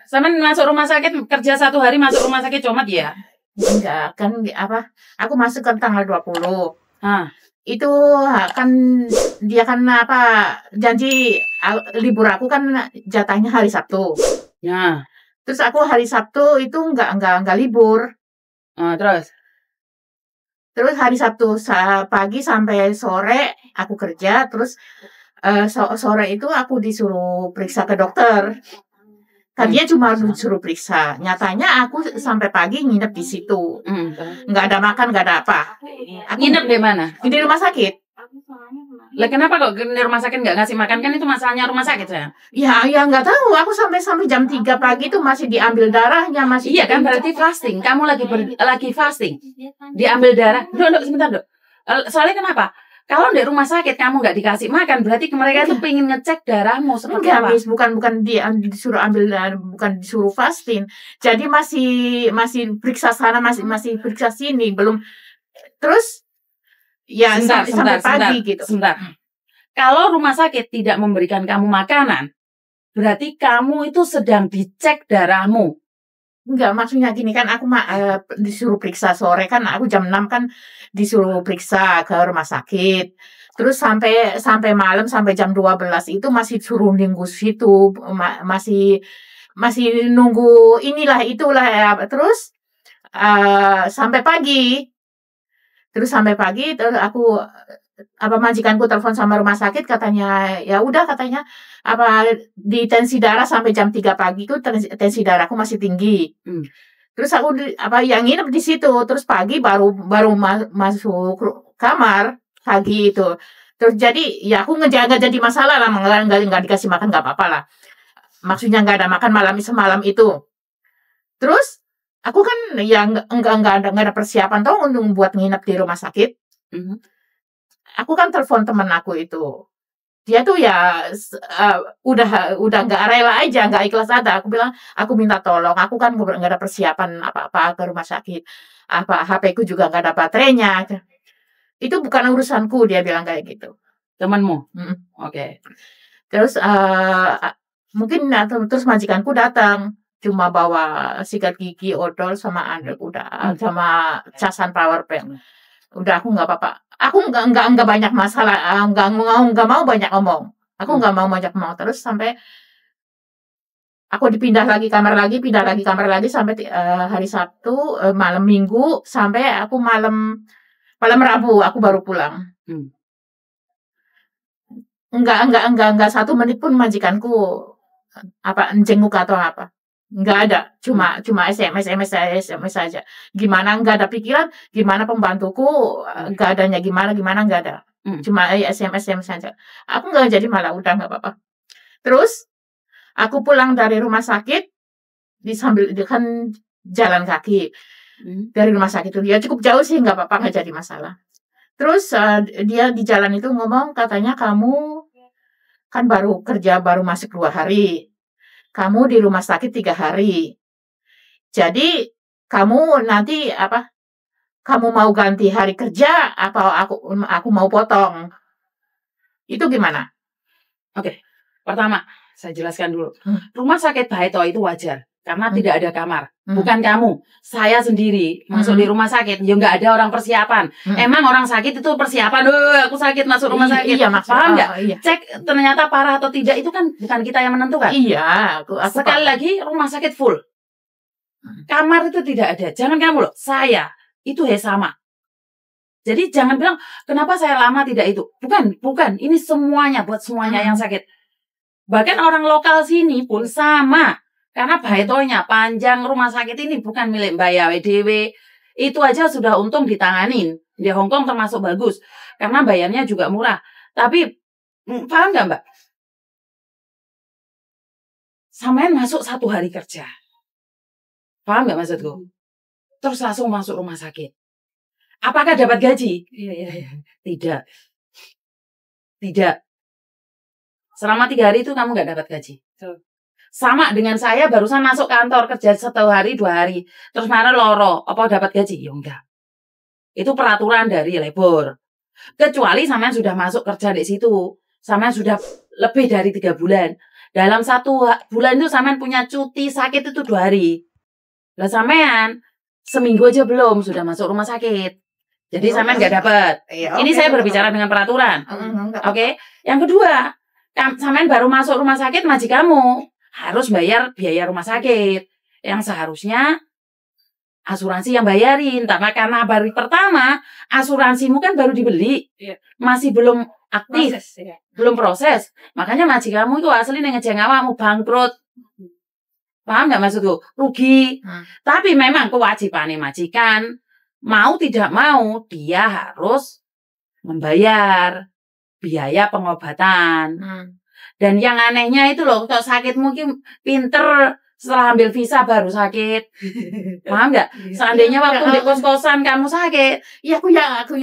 Sampean masuk rumah sakit kerja 1 hari masuk rumah sakit comat ya? Enggak, kan apa? Aku masuk kan tanggal 20. Ah. Itu kan dia kan apa janji libur aku kan jatahnya hari Sabtu. Ya. Terus aku hari Sabtu itu enggak libur. Terus? Terus hari Sabtu pagi sampai sore aku kerja, terus sore itu aku disuruh periksa ke dokter. Kan dia cuma disuruh periksa. Nyatanya aku sampai pagi nginep di situ. Nggak ada makan, nggak ada apa. Aku nginep di mana? Di rumah sakit. Lah kenapa kok di rumah sakit nggak ngasih makan? Kan itu masalahnya rumah sakit saya. Ya nggak tahu. Aku sampai jam 3 pagi itu masih diambil darahnya masih. Iya kan berarti fasting. Kamu lagi fasting. Diambil darah. Dok, sebentar dok. Soalnya kenapa? Kalau di rumah sakit kamu nggak dikasih makan, berarti mereka tuh pengen ngecek darahmu seperti apa? Miss, bukan disuruh ambil darah, bukan disuruh fasting. Jadi masih periksa sana, masih periksa sini, belum. Terus ya sampai pagi gitu. Sebentar. Kalau rumah sakit tidak memberikan kamu makanan, berarti kamu itu sedang dicek darahmu. Enggak, maksudnya gini kan aku disuruh periksa sore kan, aku jam 6 kan disuruh periksa ke rumah sakit. Terus sampai malam sampai jam 12 itu masih suruh nunggu situ, masih nunggu inilah itulah ya. Terus sampai pagi. Terus aku majikanku telepon sama rumah sakit, katanya ya udah, katanya di tensi darah sampai jam 3 pagi itu tensi darahku masih tinggi. Terus aku yang nginep di situ, terus pagi baru masuk kamar pagi itu. Terus jadi ya aku nggak jadi masalah lah, nggak dikasih makan nggak apa-apa lah. Maksudnya nggak ada makan semalam itu. Terus aku kan ya nggak ada persiapan tau untuk buat nginep di rumah sakit. Aku kan telepon temen aku itu. Dia tuh ya udah nggak rela aja, nggak ikhlas ada. Aku bilang, aku minta tolong. Aku kan nggak ada persiapan apa-apa ke rumah sakit. HP ku juga nggak ada baterainya. Itu bukan urusanku, dia bilang kayak gitu. Temanmu? Oke. Terus mungkin terus majikanku datang, cuma bawa sikat gigi, odol sama anduk, udah sama casan power bank. Udah aku nggak apa-apa. Aku nggak banyak masalah, nggak mau banyak ngomong. Aku nggak mau banyak ngomong terus sampai aku pindah lagi kamar lagi sampai hari Sabtu, malam Minggu sampai aku malam Rabu aku baru pulang. Enggak 1 menit pun majikanku jenguk atau apa. Enggak ada, cuma SMS aja. Gimana, enggak ada pikiran, gimana pembantuku, enggak adanya gimana enggak ada. Cuma SMS saja. Aku enggak jadi malah udah enggak apa-apa. Terus aku pulang dari rumah sakit sambil kan jalan kaki. Dari rumah sakit itu dia cukup jauh sih, enggak apa-apa, enggak jadi masalah. Terus dia di jalan itu ngomong, katanya kamu kan baru masuk 2 hari. Kamu di rumah sakit 3 hari. Jadi kamu nanti kamu mau ganti hari kerja atau aku mau potong? Itu gimana? Oke. Pertama, saya jelaskan dulu. Rumah sakit Baito itu wajar karena tidak ada kamar. Bukan kamu, saya sendiri masuk di rumah sakit, ya nggak ada orang persiapan. Emang orang sakit itu persiapan, aku sakit masuk rumah sakit. Iya, paham nggak? Iya. Cek ternyata parah atau tidak itu kan bukan kita yang menentukan. Iya. Sekali lagi rumah sakit full. Kamar itu tidak ada. Jangan kamu loh, saya itu sama. Jadi jangan bilang kenapa saya lama tidak itu. Bukan. Ini semuanya buat semuanya yang sakit. Bahkan orang lokal sini pun sama. Karena baitonya panjang rumah sakit ini bukan milik Mbak Yawe Dewe. Itu aja sudah untung ditanganin. Di Hongkong termasuk bagus. Karena bayarnya juga murah. Tapi, paham nggak Mbak? Sampean masuk 1 hari kerja. Paham nggak maksudku? Terus langsung masuk rumah sakit. Apakah dapat gaji? Iya. Tidak. Selama 3 hari itu kamu nggak dapat gaji. Sama dengan saya barusan masuk kantor kerja 1 hari 2 hari. Terus mana loro, apa dapat gaji? Ya enggak. Itu peraturan dari labor. Kecuali sampean sudah masuk kerja di situ. Sampean sudah lebih dari 3 bulan. Dalam 1 bulan itu sampean punya cuti sakit itu 2 hari. Lah sampean seminggu aja belum sudah masuk rumah sakit. Jadi sampean nggak dapat. Ini saya berbicara dengan peraturan. Oke. Yang kedua, sampean baru masuk rumah sakit, majikanmu harus bayar biaya rumah sakit yang seharusnya asuransi yang bayarin. Karena hari pertama asuransimu kan baru dibeli, masih belum aktif, belum proses. Makanya majikanmu itu asli ngejeng awakmu bangkrut. Paham nggak maksudku? Rugi. Tapi memang kewajiban majikan, mau tidak mau dia harus membayar biaya pengobatan. Dan yang anehnya itu loh, kalau sakit mungkin pinter setelah ambil visa baru sakit. Paham nggak? Seandainya waktu di kos-kosan kamu sakit, ya aku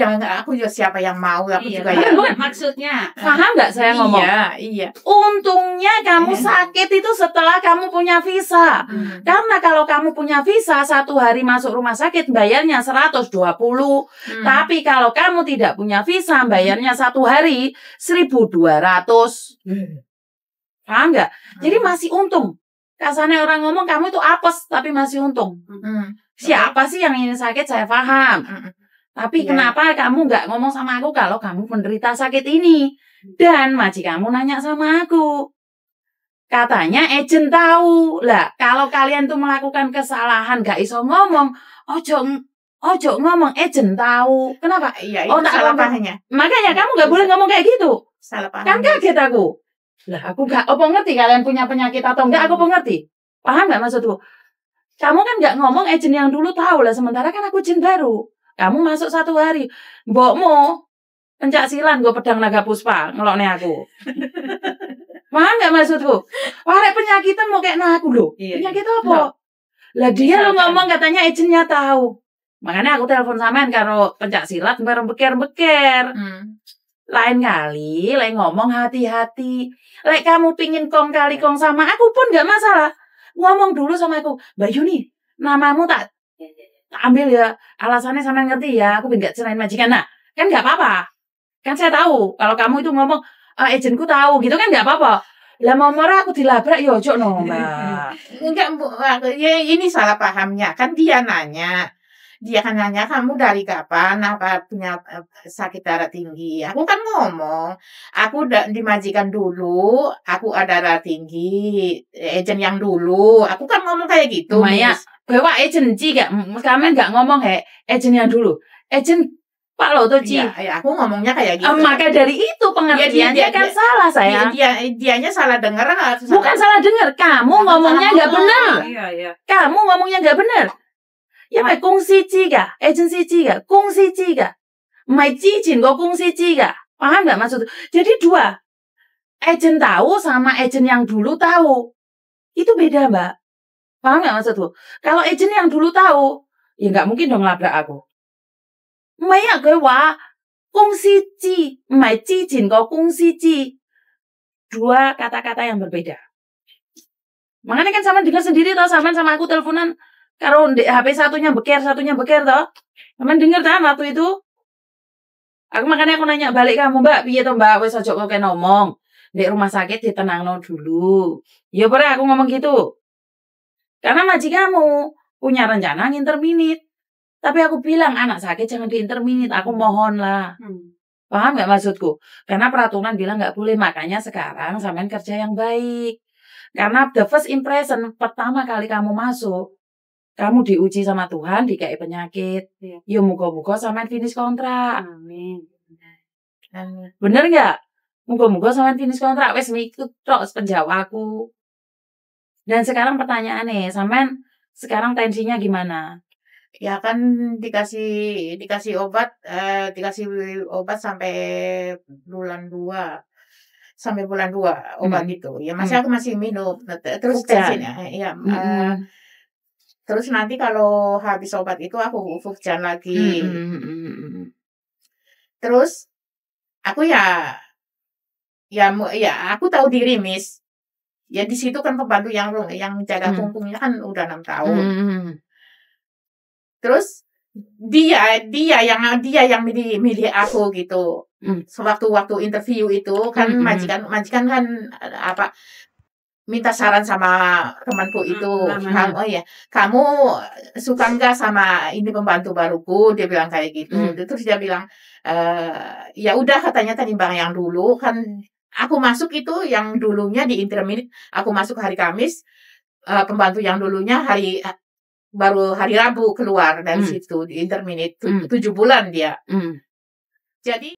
juga siapa yang mau, aku juga ya. Bukan maksudnya. Paham nggak saya ngomong? Iya. Untungnya kamu sakit itu setelah kamu punya visa. Karena kalau kamu punya visa 1 hari masuk rumah sakit bayarnya 120. Tapi kalau kamu tidak punya visa bayarnya 1 hari 1.200. Paham nggak? Jadi masih untung. Kasarnya orang ngomong kamu itu apes tapi masih untung. Siapa sih yang ini sakit saya paham. Tapi kenapa kamu nggak ngomong sama aku kalau kamu penderita sakit ini? Dan majikanmu nanya sama aku. Katanya agent tahu. Lah kalau kalian tuh melakukan kesalahan gak iso ngomong, ojo ngomong agent tahu. Kenapa? Iya, itu salah pahamnya. Makanya kamu gak boleh ngomong kayak gitu. Salah paham. Kan kaget aku. Lah aku gak ngerti kalian punya penyakit atau enggak, aku ngerti. Paham gak maksudku? Kamu kan gak ngomong agent yang dulu tahu lah, sementara kan aku agent baru. Kamu masuk 1 hari, mbokmu pencak silan gue pedang naga puspa ngelokne aku. Paham gak maksudku? Warek penyakitan mau kayak aku loh. Penyakit apa? Lah dia lo ngomong katanya agentnya tahu. Makanya aku telepon sampean karo pencak silat beker-beker. Lain kali, lain ngomong hati-hati. Lek kamu pingin kong kali kong sama aku pun gak masalah. Ngomong dulu sama aku, Mbak Yuni, namamu tak ambil ya. Alasannya sampean ngerti ya, aku gak selain majikan. Nah, kan gak apa-apa. Kan saya tahu, kalau kamu itu ngomong, agentku tahu, gitu kan gak apa-apa. Lah mau marah aku dilabrak, ya ojo no, Mbak. Enggak, ya ini salah pahamnya. Kan dia kan nanya kamu dari kapan apa punya sakit darah tinggi. Aku kan ngomong, aku dimajikan dulu, aku ada darah tinggi, agent yang dulu. Aku kan ngomong kayak gitu. Maya, bawa agent Ci gak? Kami gak ngomong agent yang dulu. Agent Pak Loto Ci. Ya, aku ngomongnya kayak gitu. Maka dari itu pengertiannya dia kan salah saya. Dianya salah dengar. Bukan salah dengar, kamu ngomongnya gak benar. Iya. Kamu ngomongnya gak benar. 因為公司知㗎 agency 知㗎 公司知㗎 唔係之前個公司知㗎 paham nggak maksud? Jadi 2 agent tahu sama agent yang dulu tahu itu beda mbak, paham nggak maksudku? Kalau agent yang dulu tahu ya nggak mungkin dong labrak aku. 唔係啊，佢話公司知唔係之前個公司知 2 kata-kata yang berbeda. Makanya kan sama dengar sendiri toh, sama aku teleponan karo HP satunya beker toh. Sampean denger ta waktu itu? Makanya aku nanya balik kamu, Mbak, piye to, Mbak? Wis aja kok ngomong. Di rumah sakit ditenangno dulu. Ya pernah aku ngomong gitu. Karena majikanmu punya rencana nginterminit. Tapi aku bilang anak sakit jangan diinterminit, aku mohon lah. Paham nggak maksudku? Karena peraturan bilang nggak boleh, makanya sekarang sampean kerja yang baik. Karena the first impression, pertama kali kamu masuk, kamu diuji sama Tuhan, dikai penyakit. Ya muga-muga sampean finish kontrak. Amin. Bener nggak? Muga-muga sampean finish kontrak. Wes ikut tok penjawabku. Dan sekarang pertanyaannya, sampean sekarang tensinya gimana? Ya kan dikasih obat sampai bulan 2. Sampai bulan 2 obat itu. Ya aku masih minum. Terus tensinya terus nanti kalau habis obat itu aku Fukjan lagi. Terus aku ya aku tahu diri, Miss. Ya di situ kan pembantu yang jaga pungpungnya kan udah 6 tahun. Terus dia yang milih aku gitu. Sewaktu interview itu kan majikan kan minta saran sama temanku itu, "Oh ya, kamu suka nggak sama ini pembantu baruku?" Dia bilang kayak gitu. Terus dia bilang, "Ya udah," katanya, "timbang yang dulu." Kan aku masuk itu yang dulunya di interminate, aku masuk hari Kamis, pembantu yang dulunya baru hari Rabu keluar dari situ di interminate, 7 bulan dia. Jadi